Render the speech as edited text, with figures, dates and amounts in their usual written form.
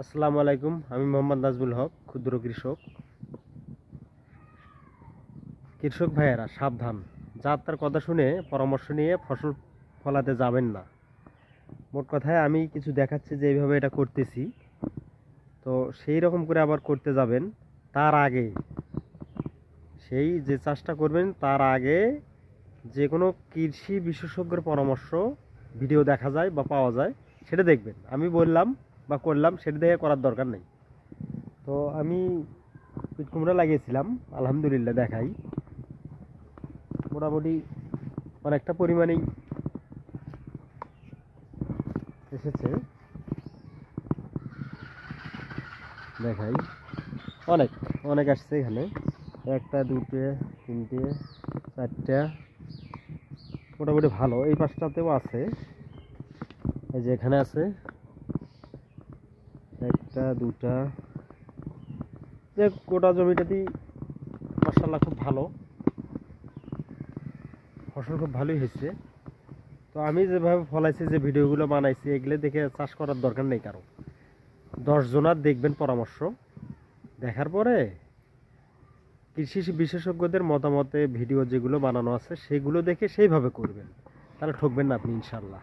আসসালামু আলাইকুম। আমি মোহাম্মদ নাজমুল হক, ক্ষুদ্র কৃষক। কৃষক ভাইয়েরা সাবধান, যার কথা শুনে পরামর্শ নিয়ে ফসল ফলাতে যাবেন না। মোট কথায় আমি কিছু দেখাচ্ছি যে এইভাবে এটা করতেছি, তো সেই রকম করে আবার করতে যাবেন। তার আগে সেই যে চাষটা করবেন তার আগে যে কোনো কৃষি বিশেষজ্ঞের পরামর্শ ভিডিও দেখা যায় বা পাওয়া যায়, সেটা দেখবেন। আমি বললাম বা করলাম সেটা দেখে করার দরকার নেই। তো আমি পিট কুমড়া লাগিয়েছিলাম, আলহামদুলিল্লাহ দেখাই মোটামুটি অনেকটা পরিমাণেই এসেছে। দেখাই অনেক অনেক আসছে এখানে, একটা দুটো তিনটে চারটা, মোটামুটি ভালো। এই পাশটাতেও আছে, এই যে এখানে আছে একটা দুটা, যে গোটা জমিটাতেই মাশাআল্লাহ খুব ভালো ফসল, খুব ভালোই হয়েছে। তো আমি যেভাবে ফলাইছি, যে ভিডিওগুলো বানাইছি, এগুলো দেখে চাষ করার দরকার নেই কারো। 10 জনার দেখবেন পরামর্শ, দেখার পরে কৃষি বিশেষজ্ঞদের মতামতে ভিডিও যেগুলো বানানো আছে সেগুলো দেখে সেইভাবে করবেন, তাহলে ঠকবেন না আপনি ইনশাল্লাহ।